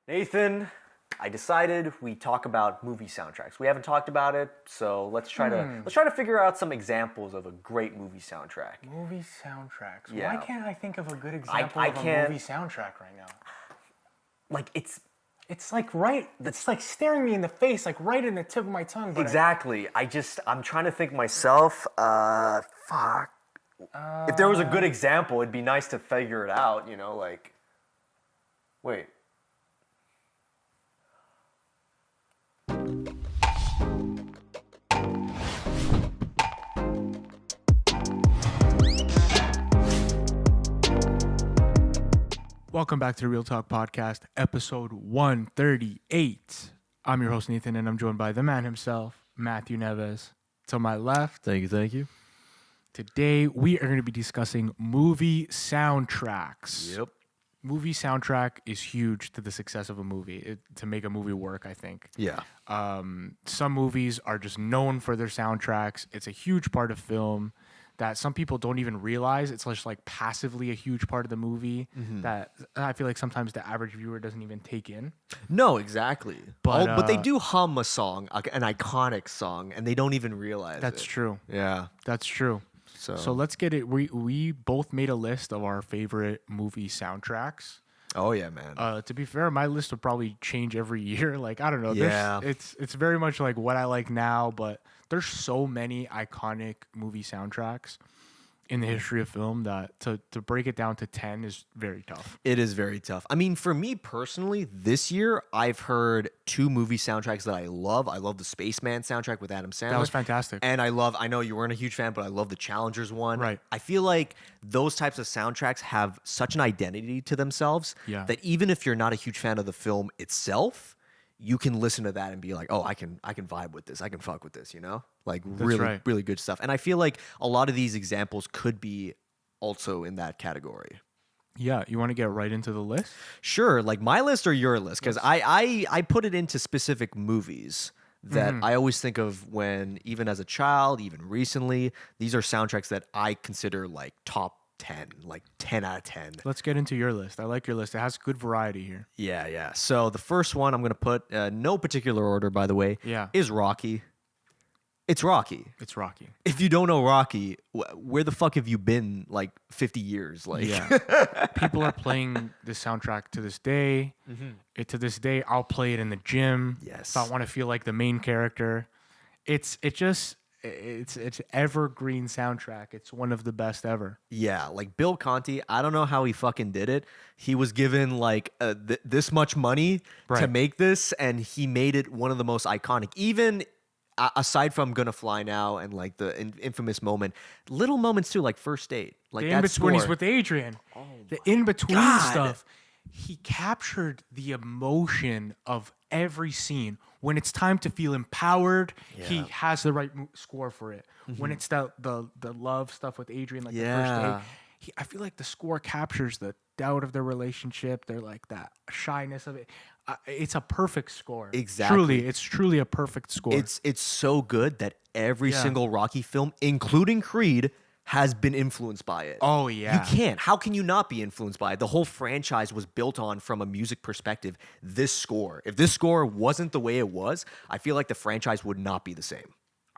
Nathan, I decided we talk about movie soundtracks. We haven't talked about it, so let's try to figure out some examples of a great movie soundtrack. Movie soundtracks. Yeah. Why can't I think of a good example I of a can't- movie soundtrack right now? Like it's It's like it's like staring me in the face, like right in the tip of my tongue. But exactly. I'm trying to think myself. Fuck. If there was a good example, it'd be nice to figure it out. You know, like. Wait. Welcome back to the Real Talk Podcast, episode 138. I'm your host, Nathan, and I'm joined by the man himself, Matthew Neves. To my left, Thank you. today we are going to be discussing movie soundtracks. Yep. Movie soundtrack is huge to the success of a movie, to make a movie work, I think. Yeah. Some movies are just known for their soundtracks. It's a huge part of film that some people don't even realize. It's just like passively a huge part of the movie that I feel like sometimes the average viewer doesn't even take in. No, exactly. But, But they do hum a song, an iconic song, and they don't even realize That's it. true. Yeah. That's true. So let's get it. We both made a list of our favorite movie soundtracks. Oh yeah, man. To be fair, my list would probably change every year. Like, I don't know. Yeah. It's very much like what I like now, but there's so many iconic movie soundtracks in the history of film that to break it down to 10 is very tough. It is very tough. I mean, for me personally, this year I've heard two movie soundtracks that I love. I love the Spaceman soundtrack with Adam Sandler. That was fantastic. And I know you weren't a huge fan, but I love the Challengers one. Right. I feel like those types of soundtracks have such an identity to themselves that even if you're not a huge fan of the film itself, you can listen to that and be like, oh, I can vibe with this. I can fuck with this, you know? Like really good stuff. And I feel like a lot of these examples could be also in that category. Yeah, you want to get right into the list? Sure, like my list or your list? Because I put it into specific movies that I always think of when, even as a child, even recently, these are soundtracks that I consider like top 10, like 10 out of 10. Let's get into your list. I like your list. It has good variety here. Yeah. So the first one I'm going to put, no particular order, by the way, is Rocky. It's Rocky. It's Rocky. If you don't know Rocky, where the fuck have you been like 50 years? Like, People are playing this soundtrack to this day. To this day, I'll play it in the gym. Yes. If I want to feel like the main character. It's evergreen soundtrack. It's one of the best ever. Yeah, like Bill Conti, I don't know how he fucking did it. He was given like this much money to make this, and he made it one of the most iconic. Even aside from Gonna Fly Now and like the infamous moment, little moments too, like First Date. Like The that in-between, he's score. with Adrian. The in-between God. stuff. He captured the emotion of every scene. When it's time to feel empowered, he has the right score for it. When it's the love stuff with Adrian, like the first date, I feel like the score captures the doubt of their relationship. They're like that shyness of it. It's a perfect score. Exactly. It's truly a perfect score. It's so good that every single Rocky film, including Creed, has been influenced by it. Oh, yeah. You can't. How can you not be influenced by it? The whole franchise was built on, from a music perspective, this score. If this score wasn't the way it was, I feel like the franchise would not be the same.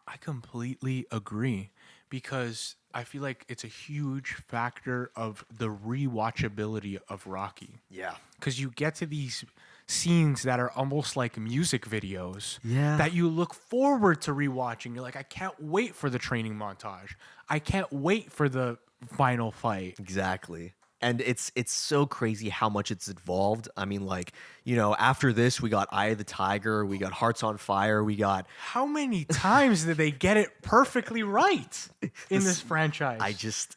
I completely agree, because I feel like it's a huge factor of the rewatchability of Rocky. Yeah. Because you get to these scenes that are almost like music videos that you look forward to rewatching. You're like, I can't wait for the training montage. I can't wait for the final fight. Exactly. And it's so crazy how much it's evolved. I mean, like, you know, after this, we got Eye of the Tiger, we got Hearts on Fire, we got... How many times did they get it perfectly right in this franchise?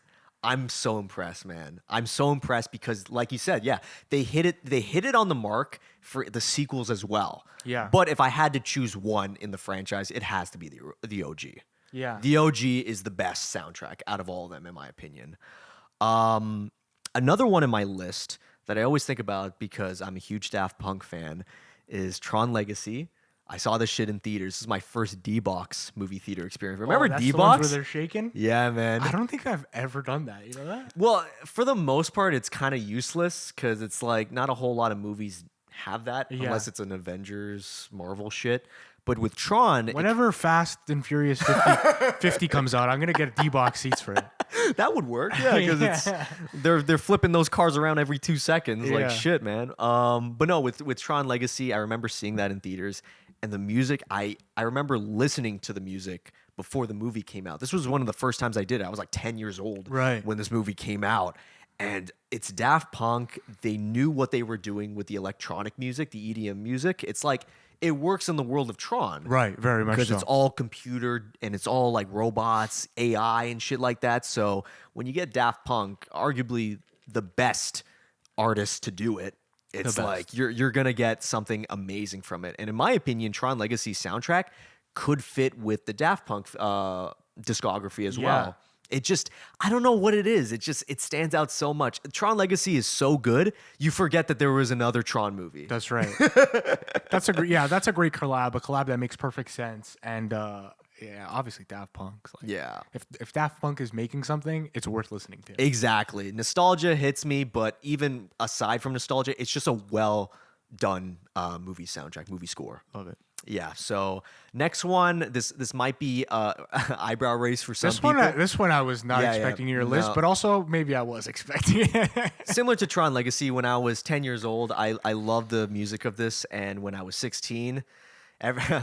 I'm so impressed, man. I'm so impressed because, like you said, they hit it on the mark for the sequels as well. Yeah. But if I had to choose one in the franchise, it has to be the OG. Yeah. The OG is the best soundtrack out of all of them, in my opinion. Another one in my list that I always think about because I'm a huge Daft Punk fan is Tron Legacy. I saw this shit in theaters. This is my first D-Box movie theater experience. Remember that's D-Box? the ones where they're shaking? Yeah, man. I don't think I've ever done that. You know that? Well, for the most part, it's kind of useless because it's like not a whole lot of movies have that Yeah. unless it's an Avengers Marvel shit. But with Tron, Whenever Fast and Furious 50 comes out, I'm gonna get D-box seats for it. that would work. Yeah, because it's they're flipping those cars around every 2 seconds. Yeah. Like shit, man. But no, with Tron Legacy, I remember seeing that in theaters, and the music. I remember listening to the music before the movie came out. This was one of the first times I did it. I was like 10 years old Right. when this movie came out. And it's Daft Punk. They knew what they were doing with the electronic music, the EDM music. It's like it works in the world of Tron. Right, very much Because so. it's all computer and it's all like robots, AI and shit like that. So when you get Daft Punk, arguably the best artist to do it, it's best. like you're gonna get something amazing from it. And in my opinion, Tron Legacy soundtrack could fit with the Daft Punk discography as well. It just, I don't know what it is. It stands out so much. Tron Legacy is so good, you forget that there was another Tron movie. That's right. That's a great collab, a collab that makes perfect sense. And yeah, obviously Daft Punk's like, Yeah. If Daft Punk is making something, it's worth listening to. Exactly. Nostalgia hits me, but even aside from nostalgia, it's just a well done movie soundtrack, movie score. Love it. Yeah. So next one, this might be eyebrow raise for some people. This one I was not expecting in your list, No. but also maybe I was expecting it. Similar to Tron Legacy, when I was 10 years old, I loved the music of this, and when I was 16.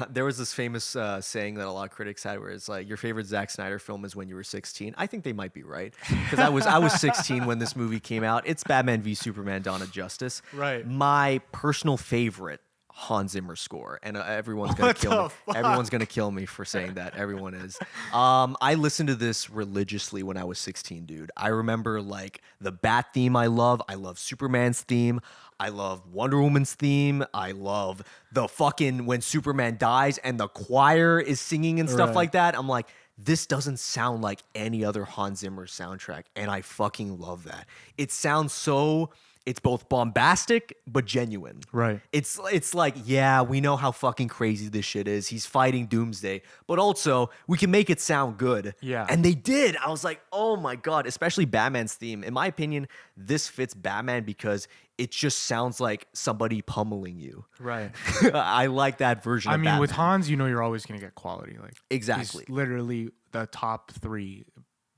There was this famous saying that a lot of critics had where it's like, your favorite Zack Snyder film is when you were 16. I think they might be right, because I was 16 when this movie came out. It's Batman v Superman: Dawn of Justice. Right. My personal favorite Hans Zimmer score, and everyone's gonna kill me. Everyone's gonna kill me for saying that. Everyone is. I listened to this religiously when I was 16, dude. I remember like the Bat theme. I love Superman's theme. I love Wonder Woman's theme. I love the fucking when Superman dies and the choir is singing and stuff Right. like that. I'm like, this doesn't sound like any other Hans Zimmer soundtrack, and I fucking love that. It sounds so. It's both bombastic but genuine. Right. It's like, yeah, we know how fucking crazy this shit is. He's fighting Doomsday, but also we can make it sound good. Yeah. And they did. I was like, oh my God, especially Batman's theme. In my opinion, this fits Batman because it just sounds like somebody pummeling you. Right. I like that version I of mean, Batman. with Hans, you know you're always gonna get quality. Like Exactly. he's literally the top 3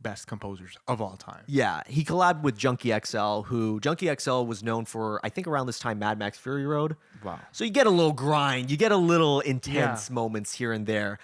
best composers of all time. Yeah, he collabed with Junkie XL, who Junkie XL was known for, I think around this time, Mad Max Fury Road. Wow. So you get a little grind, you get a little intense moments here and there.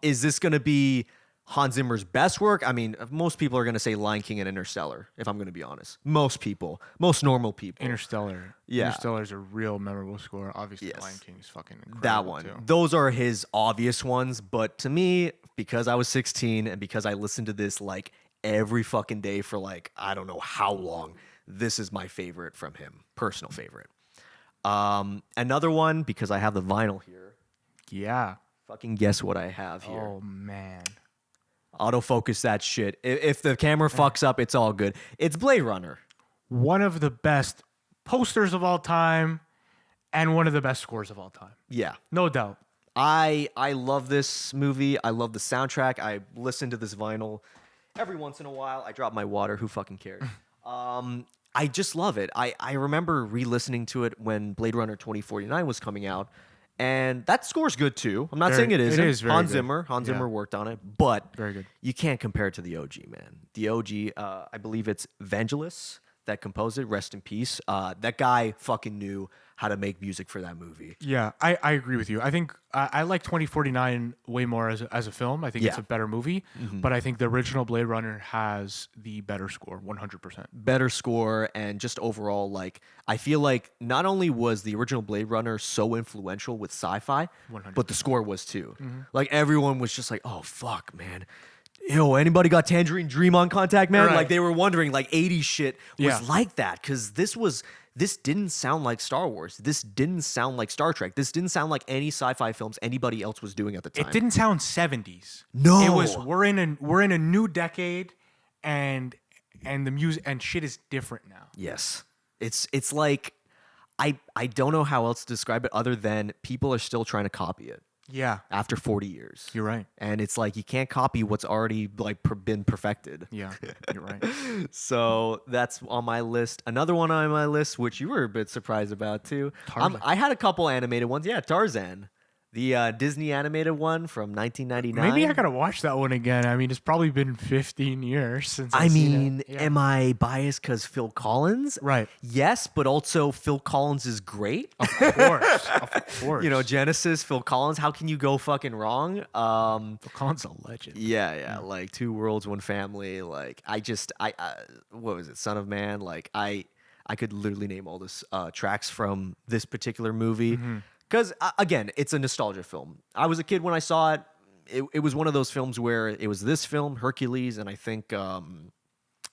Is this going to be Hans Zimmer's best work? I mean, most people are going to say Lion King and Interstellar, if I'm going to be honest. Most people, most normal people. Interstellar. Yeah. Interstellar's a real memorable score. Obviously, Yes. Lion King is fucking incredible. That one. Too. Those are his obvious ones. But to me, because I was 16 and because I listened to this like every fucking day for like, I don't know how long, this is my favorite from him. Personal favorite. Another one, because I have the vinyl here. Yeah. Fucking guess what I have here. Oh man. Autofocus that shit. If the camera fucks up, it's all good. It's Blade Runner. One of the best posters of all time and one of the best scores of all time. Yeah. No doubt. I love this movie. I love the soundtrack. I listen to this vinyl every once in a while. I drop my water. Who fucking cares? I just love it. I remember re-listening to it when Blade Runner 2049 was coming out. And that score's good too. I'm not saying it isn't. It is very Hans good. Zimmer. Hans Zimmer worked on it, but Very good. you can't compare it to the OG, man. The OG, I believe it's Vangelis that composed it. Rest in peace. That guy fucking knew how to make music for that movie. Yeah, I agree with you. I think I like 2049 way more as a film. I think it's Yeah. a better movie, but I think the original Blade Runner has the better score, 100%. Better score, and just overall, like, I feel like not only was the original Blade Runner so influential with sci-fi, 100%. but the score was too. Like, everyone was just like, oh fuck, man. Yo, anybody got Tangerine Dream on contact, man? Right. Like, they were wondering, like, 80s shit was Yeah. like that, because this didn't sound like Star Wars. This didn't sound like Star Trek. This didn't sound like any sci-fi films anybody else was doing at the time. It didn't sound 70s. No. It was we're in a new decade and the music and shit is different now. Yes. It's like I don't know how else to describe it other than people are still trying to copy it. Yeah. After 40 years. You're right. And it's like you can't copy what's already like been perfected. Yeah. You're right. So that's on my list. Another one on my list, which you were a bit surprised about too. Tarzan. I had a couple animated ones. Yeah, Tarzan, the Disney animated one from 1999. Maybe I gotta watch that one again. I mean, it's probably been 15 years since I I've seen mean, it. Yeah. am I biased because Phil Collins? Right. Yes, but also Phil Collins is great. Of course. Of course. You know, Genesis, Phil Collins. How can you go fucking wrong? Phil Collins is a legend. Yeah. Like Two Worlds, One Family. Like I what was it? Son of Man. Like I could literally name all this tracks from this particular movie because again, it's a nostalgia film. I was a kid when I saw it. It was one of those films where it was this film, Hercules, and I think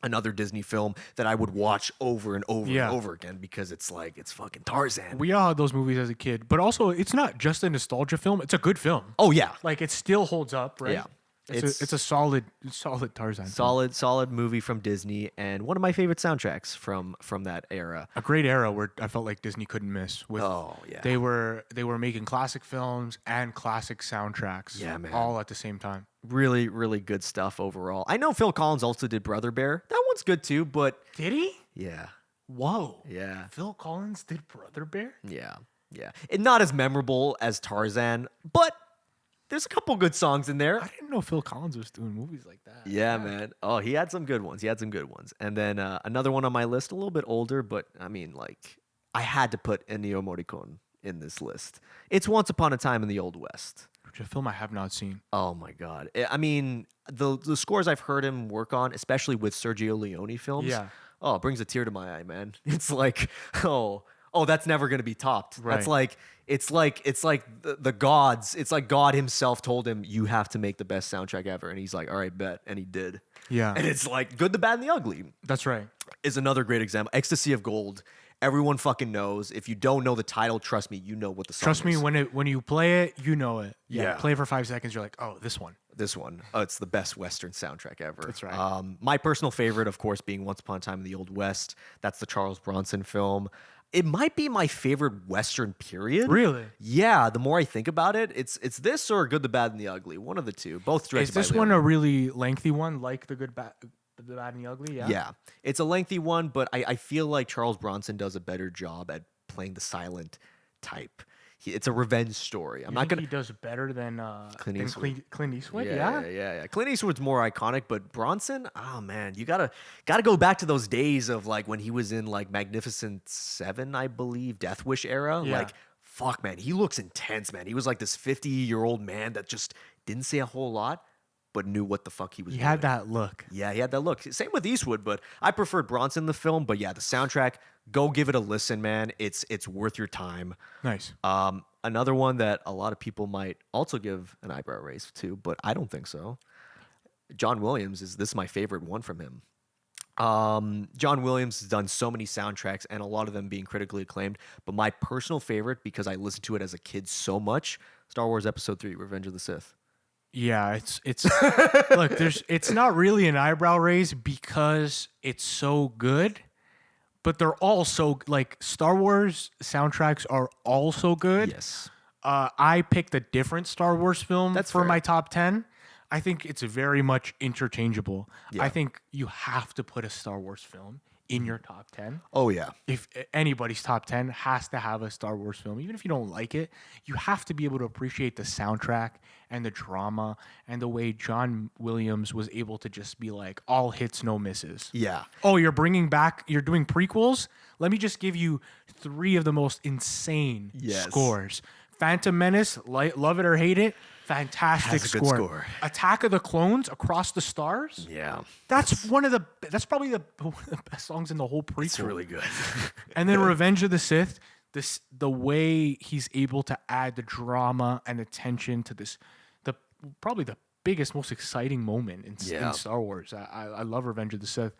another Disney film that I would watch over and over and over again because it's like it's fucking Tarzan. We all had those movies as a kid, but also it's not just a nostalgia film. It's a good film. Oh yeah, Like it still holds up, right? Yeah. It's a solid Tarzan. Film. solid movie from Disney, and one of my favorite soundtracks from that era. A great era where I felt like Disney couldn't miss. With they were making classic films and classic soundtracks. Yeah, man. All at the same time. Really, really good stuff overall. I know Phil Collins also did Brother Bear. That one's good too, but Did he? yeah, Whoa. yeah, Phil Collins did Brother Bear? yeah. And not as memorable as Tarzan, but there's a couple good songs in there. I didn't know Phil Collins was doing movies like that. Yeah, man. Oh, he had some good ones. And then another one on my list, a little bit older, but I mean, like, I had to put Ennio Morricone in this list. It's Once Upon a Time in the Old West. Which a film I have not seen. Oh my God. I mean, the scores I've heard him work on, especially with Sergio Leone films, it brings a tear to my eye, man. It's like, oh, that's never gonna be topped. Right. That's like it's like the gods. It's like God himself told him, you have to make the best soundtrack ever, and he's like, all right, bet, and he did. Yeah. And it's like Good, the Bad, and the Ugly That's right. is another great example. Ecstasy of Gold. Everyone fucking knows. If you don't know the title, trust me, you know what the song is. Trust me, when you play it, you know it. Yeah. Play it for 5 seconds, you're like, oh, this one. This one. Oh, it's the best Western soundtrack ever. That's right. My personal favorite, of course, being Once Upon a Time in the Old West. That's the Charles Bronson film. It might be my favorite Western period. Really? Yeah. The more I think about it, it's this or Good, the Bad, and the Ugly. One of the two. Both directed Is this by one Leone. a really lengthy one, like the Bad, and the Ugly? Yeah. Yeah. It's a lengthy one, but I feel like Charles Bronson does a better job at playing the silent type. It's a revenge story. I'm not gonna. He does better than Clint Eastwood. Clint Eastwood. Yeah. Clint Eastwood's more iconic, but Bronson, oh man, you gotta go back to those days of like when he was in like Magnificent Seven, I believe, Death Wish era. Yeah. Like, fuck, man, he looks intense, man. He was like this 50-year-old man that just didn't say a whole lot, but knew what the fuck he was He doing. had that look. Yeah, he had that look. Same with Eastwood, but I preferred Bronson in the film. But yeah, the soundtrack, go give it a listen, man. It's worth your time. Nice. Another one that a lot of people might also give an eyebrow raise to, but I don't think so. John Williams this is my favorite one from him. John Williams has done so many soundtracks and a lot of them being critically acclaimed, but my personal favorite, because I listened to it as a kid so much, Star Wars Episode 3, Revenge of the Sith. Yeah, it's look, it's not really an eyebrow raise because it's so good, but they're all so like Star Wars soundtracks are all so good. Yes. I picked a different Star Wars film That's for fair. my top 10. I think it's very much interchangeable. Yeah. I think you have to put a Star Wars film in your top 10. Oh, yeah. If anybody's top 10 has to have a Star Wars film, even if you don't like it, you have to be able to appreciate the soundtrack and the drama and the way John Williams was able to just be like all hits, no misses. Yeah. Oh, you're doing prequels? Let me just give you 3 of the most insane Yes. scores. Phantom Menace, love it or hate it, fantastic Has a good score. Attack of the Clones, Across the Stars. Yeah. That's probably one of the best songs in the whole prequel. It's really good. And then Revenge of the Sith, the way he's able to add the drama and the tension to probably the biggest, most exciting moment in Yeah. Star Wars. I love Revenge of the Sith.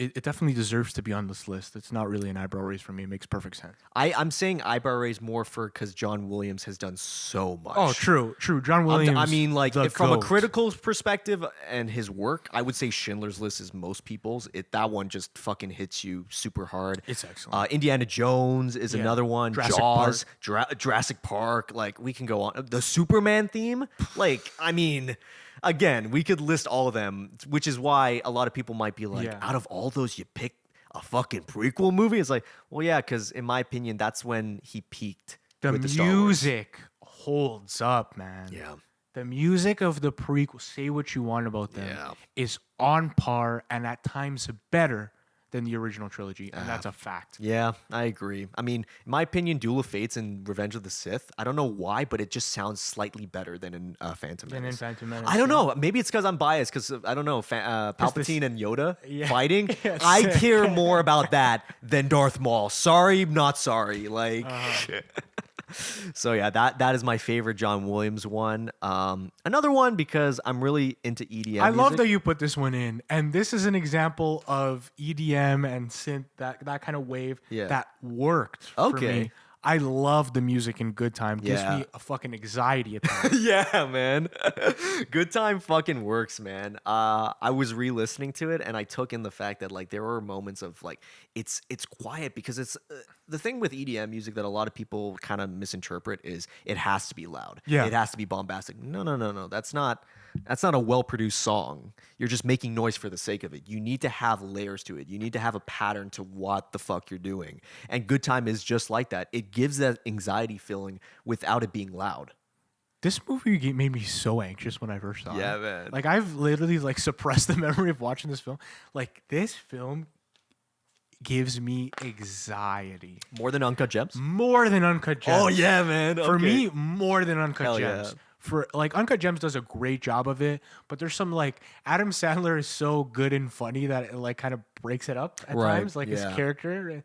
it definitely deserves to be on this list. It's not really an eyebrow raise for me. It makes perfect sense. I'm saying eyebrow raise more for because John Williams has done so much. Oh, true. John Williams. I mean, like the from a GOAT. critical perspective and his work, I would say Schindler's List is most people's. That one just fucking hits you super hard. It's excellent. Indiana Jones is Yeah. another one. Jurassic Jaws, Jurassic Park. Like we can go on. The Superman theme. Like I mean, again, we could list all of them, which is why a lot of people might be like, Yeah. out of all those, you pick a fucking prequel movie. It's like, well, yeah, because in my opinion, that's when he peaked. The with the Star Wars. music holds up, man. Yeah. The music of the prequel, say what you want about them, Yeah. is on par and at times better than the original trilogy, and that's a fact. Yeah, I agree. I mean, in my opinion, Duel of Fates and Revenge of the Sith, I don't know why, but it just sounds slightly better than in Phantom Menace. Than in Phantom Menace, I don't yeah. know. Maybe it's because I'm biased because, I don't know, Palpatine and Yoda Yeah. fighting. Yeah, I sick. care more about that than Darth Maul. Sorry, not sorry. Like... So yeah, that is my favorite John Williams one. Another one because I'm really into EDM. I love music. that you put this one in, and this is an example of EDM and synth, that kind of wave Yeah. that worked for Okay. me. I love the music in Good Time. Gives Yeah. me a fucking anxiety attack. Yeah, man. Good Time fucking works, man. I was re-listening to it and I took in the fact that like there were moments of like it's quiet because it's the thing with EDM music that a lot of people kind of misinterpret is it has to be loud. Yeah. It has to be bombastic. No. That's not a well-produced song. You're just making noise for the sake of it. You need to have layers to it. You need to have a pattern to what the fuck you're doing. And Good Time is just like that. It gives that anxiety feeling without it being loud. This movie made me so anxious when I first saw it. Yeah, man. Like I've literally like suppressed the memory of watching this film. Like this film gives me anxiety More than Uncut Gems? more than Uncut Gems. Oh yeah, man. For Okay. me, more than Uncut Hell Gems. yeah. For like Uncut Gems does a great job of it, but there's some like Adam Sandler is so good and funny that it like kind of breaks it up at Right, times, like his yeah. character.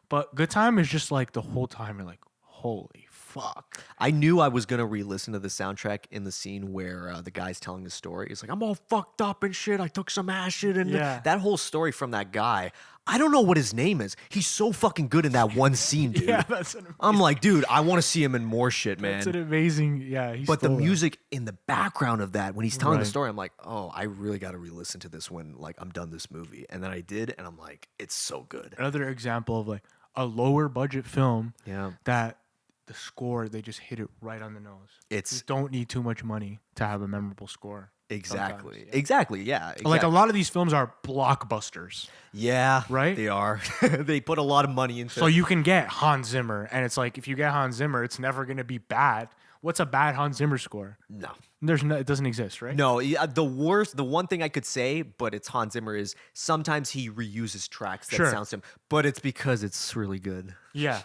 But Good Time is just like the whole time you're like, holy fuck. I knew I was gonna re-listen to the soundtrack in the scene where the guy's telling the story. He's like, "I'm all fucked up and shit. I took some acid," and Yeah. that whole story from that guy. I don't know what his name is. He's so fucking good in that one scene, dude. Yeah, that's an I'm like, dude, I want to see him in more shit, man. That's an amazing, yeah. He But the stole that. music in the background of that, when he's telling the Right. story, I'm like, oh, I really got to re-listen to this when like I'm done this movie. And then I did, and I'm like, it's so good. Another example of like a lower budget film Yeah. that the score, they just hit it right on the nose. It's You don't need too much money to have a memorable score. exactly, sometimes, yeah. exactly, yeah. Like a exact- lot of these films are blockbusters. yeah, Right? They are. They put a lot of money into. So you can get Hans Zimmer, and it's like if you get Hans Zimmer, it's never gonna be bad. What's a bad Hans Zimmer score? no. It doesn't exist, right? No, the one thing I could say, but it's Hans Zimmer, is sometimes he reuses tracks that Sure. sounds him, but it's because it's really good. Yeah,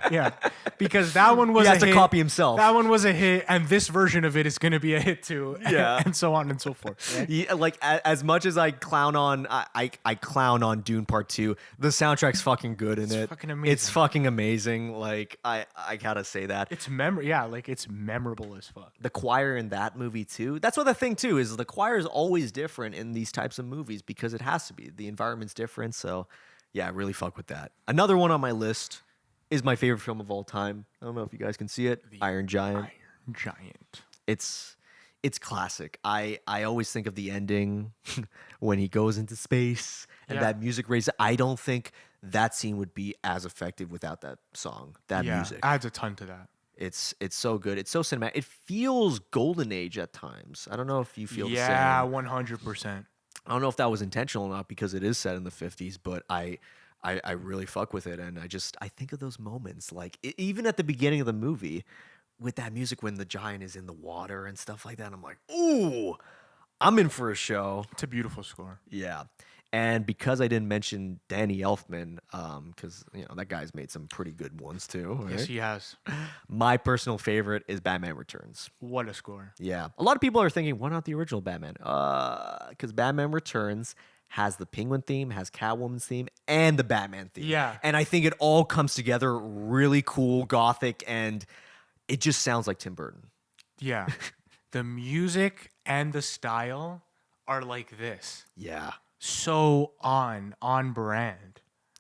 yeah, because that one was He has a to hit. copy himself. That one was a hit, and this version of it is gonna be a hit too. Yeah. and so on and so forth. Right? Yeah, like as much as I clown on, I clown on Dune Part 2. The soundtrack's fucking good in it. fucking It's amazing. fucking amazing. Like I gotta say that. It's it's memorable as fuck. The choir in that movie too. That's what the thing too is. The choir is always different in these types of movies because it has to be. The environment's different. So yeah, I really fuck with that. Another one on my list is my favorite film of all time. I don't know if you guys can see it. Iron Giant. Iron Giant. It's classic. I always think of the ending when he goes into space and Yeah. that music raises. I don't think that scene would be as effective without that song, that Yeah, music. adds a ton to that. It's so good. It's so cinematic. It feels golden age at times. I don't know if you feel the Yeah, same. 100%. I don't know if that was intentional or not because it is set in the 50s, but I really fuck with it, and I think of those moments like even at the beginning of the movie with that music when the giant is in the water and stuff like that. I'm like, ooh, I'm in for a show. It's a beautiful score. Yeah. And because I didn't mention Danny Elfman, because that guy's made some pretty good ones too. Right? Yes, he has. My personal favorite is Batman Returns. What a score. Yeah. A lot of people are thinking, why not the original Batman? Because Batman Returns has the Penguin theme, has Catwoman's theme, and the Batman theme. Yeah. And I think it all comes together really cool, gothic, and it just sounds like Tim Burton. Yeah. The music and the style are like this. Yeah. so on brand.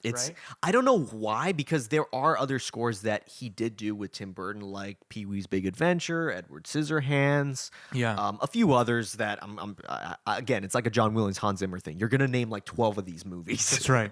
It's Right? I don't know why, because there are other scores that he did do with Tim Burton, like Pee-wee's Big Adventure, Edward Scissorhands, Yeah. a few others that again, it's like a John Williams, Hans Zimmer thing. You're gonna name like 12 of these movies. That's right.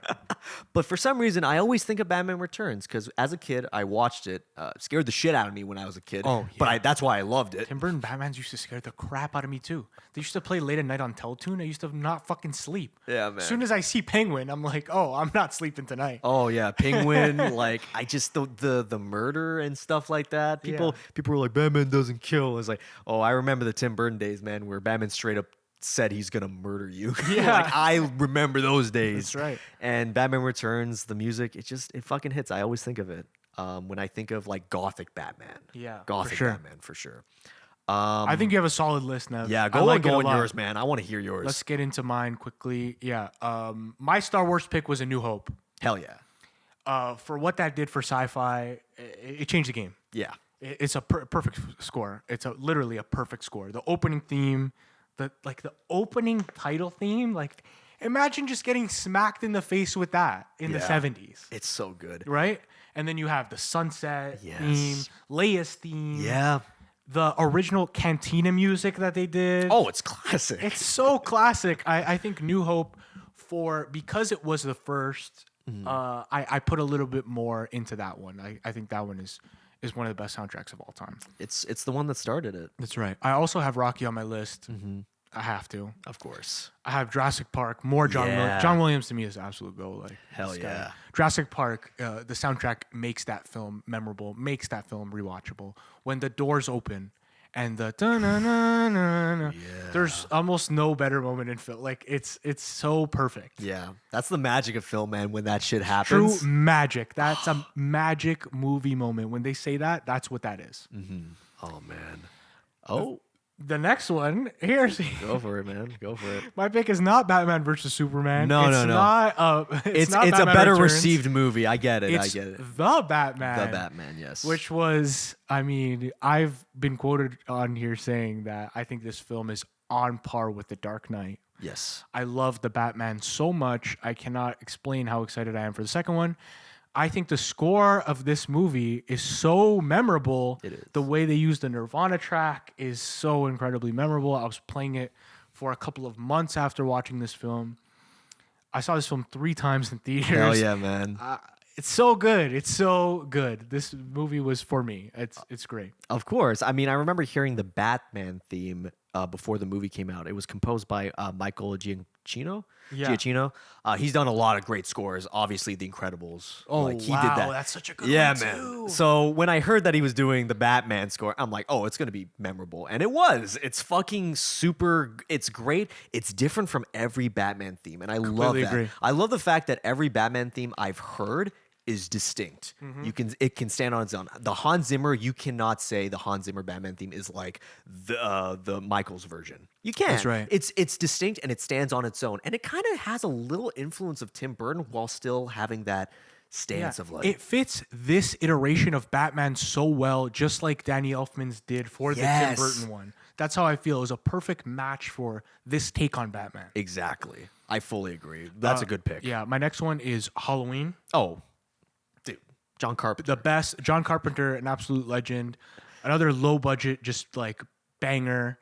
But for some reason, I always think of Batman Returns because as a kid, I watched it. Scared the shit out of me when I was a kid. Oh, But yeah. that's why I loved it. Tim Burton Batmans used to scare the crap out of me too. They used to play late at night on Teletoon. I used to not fucking sleep. Yeah, man. As soon as I see Penguin, I'm like, oh, I'm not sleeping tonight. Oh yeah, Penguin. Like I just the murder and stuff like that. People were like, Batman doesn't kill. It's like, oh, I remember the Tim Burton days, man, where Batman straight up said he's gonna murder you. Yeah. Like I remember those days. That's right. And Batman Returns, the music, it fucking hits. I always think of it when I think of like gothic Batman. Yeah, for Gothic sure. Batman for sure. I think you have a solid list now. Yeah, I go like it a on lot. yours, man. I want to hear yours. Let's get into mine quickly. Yeah. My Star Wars pick was A New Hope. Hell yeah. For what that did for sci-fi, it changed the game. Yeah. It's a perfect score. It's literally a perfect score. The opening theme, the opening title theme, like imagine just getting smacked in the face with that in the 70s, It's so good. right? And then you have the sunset Yes. theme, Leia's theme, Yeah. the original Cantina music that they did. Oh, it's classic. It's so classic. I think New Hope, because it was the first, I put a little bit more into that one. I think that one is one of the best soundtracks of all time. It's the one that started it. That's right. I also have Rocky on my list. I have to. Of course. I have Jurassic Park. More John Yeah. Williams. John Williams to me is an absolute goal. Like Hell this guy. yeah. Jurassic Park. The soundtrack makes that film memorable. Makes that film rewatchable. When the doors open and the da-na-na-na-na, there's almost no better moment in film. Like it's so perfect. Yeah. That's the magic of film, man, when that shit True happens. magic. That's a magic movie moment. When they say that, that's what that is. Oh man. Oh, The next one, here's go for it, man. Go for it. my pick is not Batman versus Superman. No, it's no. Not, It's not a Batman better Returns. received movie. I get it. It's I get it. the Batman. The Batman, yes. Which was, I mean, I've been quoted on here saying that I think this film is on par with The Dark Knight. Yes. I love the Batman so much. I cannot explain how excited I am for the second one. I think the score of this movie is so memorable. It is. The way they use the Nirvana track is so incredibly memorable. I was playing it for a couple of months after watching this film. I saw this film 3 times in theaters. Hell yeah, man. It's so good. It's so good. This movie was for me. It's great. Of course. I mean, I remember hearing the Batman theme before the movie came out. It was composed by Michael Giacchino. Yeah. Giacchino. He's done a lot of great scores. Obviously, The Incredibles. Oh, like, he wow. did that. That's such a good Yeah, one, man. too. So when I heard that he was doing the Batman score, I'm like, oh, it's going to be memorable. And it was. It's fucking super. It's great. It's different from every Batman theme. And I love Completely that. agree. I love the fact that every Batman theme I've heard is distinct. It can stand on its own. The Hans Zimmer, you cannot say the Hans Zimmer Batman theme is like the Michael's version. You can't. That's right. It's distinct and it stands on its own. And it kind of has a little influence of Tim Burton while still having that stance of like it fits this iteration of Batman so well, just like Danny Elfman's did for the Tim Burton one. That's how I feel. It was a perfect match for this take on Batman. Exactly. I fully agree. That's a good pick. Yeah, my next one is Halloween. Oh, dude. John Carpenter. The best. John Carpenter, an absolute legend. Another low budget, just like banger.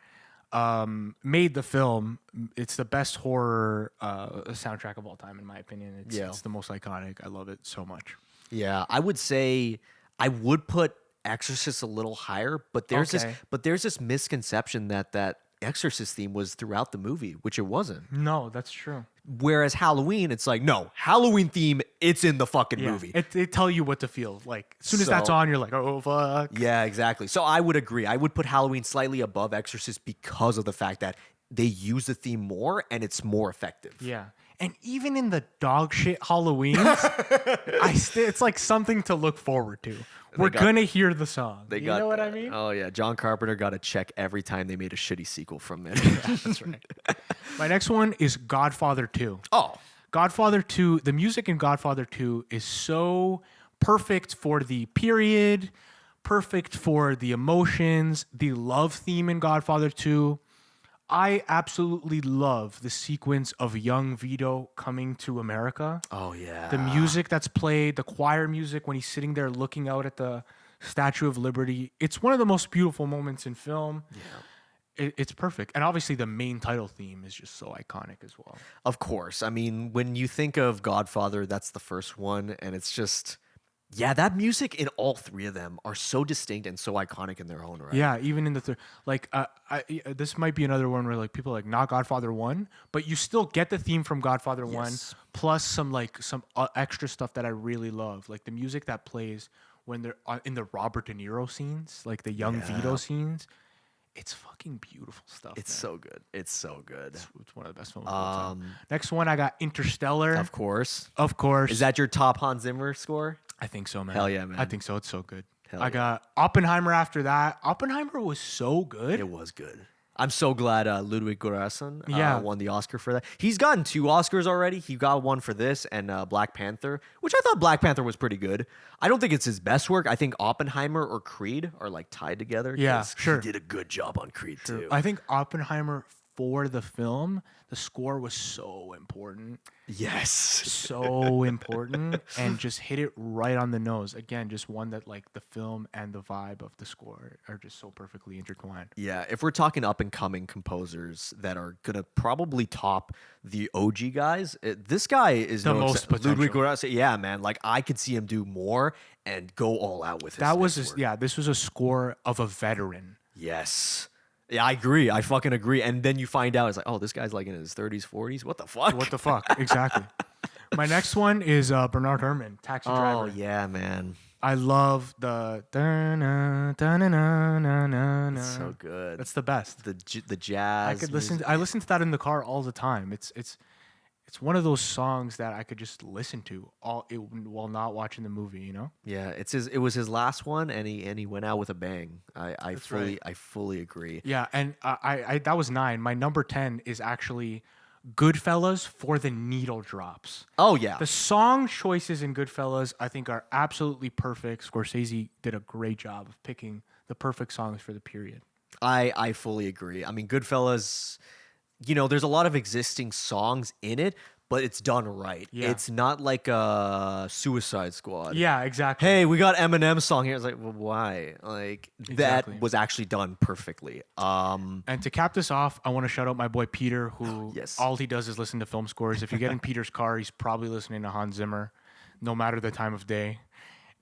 Made the film. It's the best horror soundtrack of all time, in my opinion. It's the most iconic. I love it so much. Yeah, I would say I would put Exorcist a little higher, but there's this misconception that Exorcist theme was throughout the movie, which it wasn't. No, that's true. Whereas Halloween, it's like, no, Halloween theme, it's in the fucking movie. It tell you what to feel. Like as soon as that's on, you're like, oh fuck. Yeah, exactly. So I would agree. I would put Halloween slightly above Exorcist because of the fact that they use the theme more and it's more effective. Yeah. And even in the dog shit Halloweens, it's like something to look forward to. We're gonna hear the song. You know what I mean? Oh yeah, John Carpenter got a check every time they made a shitty sequel from it. That's right. My next one is Godfather 2. Oh, Godfather 2, the music in Godfather 2 is so perfect for the period, perfect for the emotions, the love theme in Godfather 2. I absolutely love the sequence of young Vito coming to America. Oh yeah. The music that's played, the choir music when he's sitting there looking out at the Statue of Liberty. It's one of the most beautiful moments in film. Yeah. It's perfect. And obviously the main title theme is just so iconic as well. Of course. I mean, when you think of Godfather, that's the first one, and it's just yeah, that music in all three of them are so distinct and so iconic in their own right. Yeah, even in the third, like, this might be another one where like people are like not Godfather 1, but you still get the theme from Godfather 1 plus some extra stuff that I really love, like the music that plays when they're in the Robert De Niro scenes, like the young Vito scenes. It's fucking beautiful stuff. It's so good. It's so good. It's one of the best films of all time. Next one, I got Interstellar. Of course. Of course. Is that your top Hans Zimmer score? I think so, man. Hell yeah, man. I think so. It's so good. Hell I got Oppenheimer after that. Oppenheimer was so good. It was good. I'm so glad Ludwig Göransson won the Oscar for that. He's gotten 2 Oscars already. He got one for this and Black Panther, which I thought Black Panther was pretty good. I don't think it's his best work. I think Oppenheimer or Creed are like tied together. Yeah, sure. He did a good job on Creed too. I think Oppenheimer for the film, the score was so important. Yes. So important and just hit it right on the nose. Again, just one that like the film and the vibe of the score are just so perfectly intertwined. Yeah, if we're talking up and coming composers that are gonna probably top the OG guys, this guy is the most potential. Ludwig Göransson. Yeah, man, like I could see him do more and go all out with his. That was this was a score of a veteran. Yes. Yeah, I agree. I fucking agree. And then you find out it's like, oh, this guy's like in his 30s, 40s. What the fuck? What the fuck? Exactly. My next one is Bernard Herrmann, Taxi Driver. Oh yeah, man. I love the It's so good. That's the best. The jazz. I could listen. I listen to that in the car all the time. It's one of those songs that I could just listen to while not watching the movie. You know? Yeah, it was his last one, and he went out with a bang. I fully agree. Yeah, and I that was 9. My number 10 is actually Goodfellas for the needle drops. Oh yeah, the song choices in Goodfellas I think are absolutely perfect. Scorsese did a great job of picking the perfect songs for the period. I fully agree. I mean, Goodfellas, you know, there's a lot of existing songs in it, but it's done right. Yeah. It's not like a Suicide Squad. Yeah, exactly. Hey, we got Eminem's song here. It's like, well, why? Like Exactly. that was actually done perfectly. And to cap this off, I want to shout out my boy Peter, who Yes. all he does is listen to film scores. If you get in Peter's car, he's probably listening to Hans Zimmer, no matter the time of day.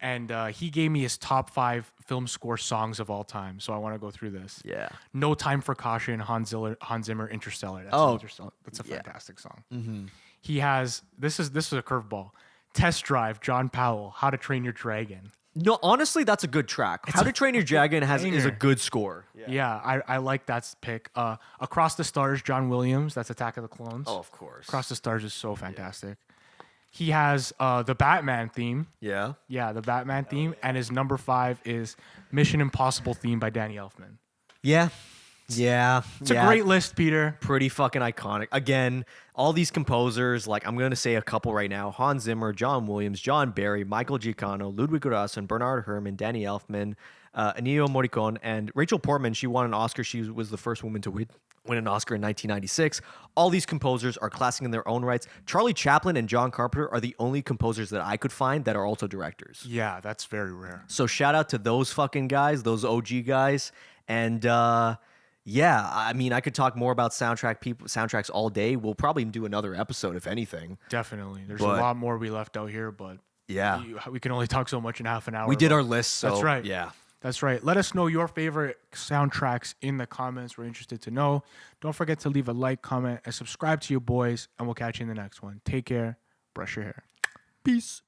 And he gave me his top 5 film score songs of all time. So I want to go through this. Yeah. No Time for Caution, Hans Zimmer, Interstellar. That's a fantastic song. Mm-hmm. He has this is a curveball. Test Drive, John Powell, How to Train Your Dragon. No, honestly, that's a good track. How to Train Your Dragon is a banger. good score. Yeah, I like that pick. Across the Stars, John Williams. That's Attack of the Clones. Oh, of course. Across the Stars is so fantastic. He has the Batman theme. Yeah. Yeah, the Batman theme. And his number 5 is Mission Impossible theme by Danny Elfman. Yeah. Yeah. It's a great list, Peter. Pretty fucking iconic. Again, all these composers, like I'm going to say a couple right now. Hans Zimmer, John Williams, John Barry, Michael Giacchino, Ludwig Göransson, Bernard Herrmann, Danny Elfman, Ennio Morricone, and Rachel Portman. She won an Oscar. She was the first woman to win an Oscar in 1996. All these composers are classic in their own rights. Charlie Chaplin and John Carpenter are the only composers that I could find that are also directors. Yeah, that's very rare. So shout out to those fucking guys, those OG guys. And yeah, I mean, I could talk more about soundtracks all day. We'll probably do another episode, if anything. Definitely. There's a lot more we left out here, but yeah, we can only talk so much in half an hour. We did our list, so that's right. Yeah. That's right. Let us know your favorite soundtracks in the comments. We're interested to know. Don't forget to leave a like, comment, and subscribe to your boys, and we'll catch you in the next one. Take care. Brush your hair. Peace.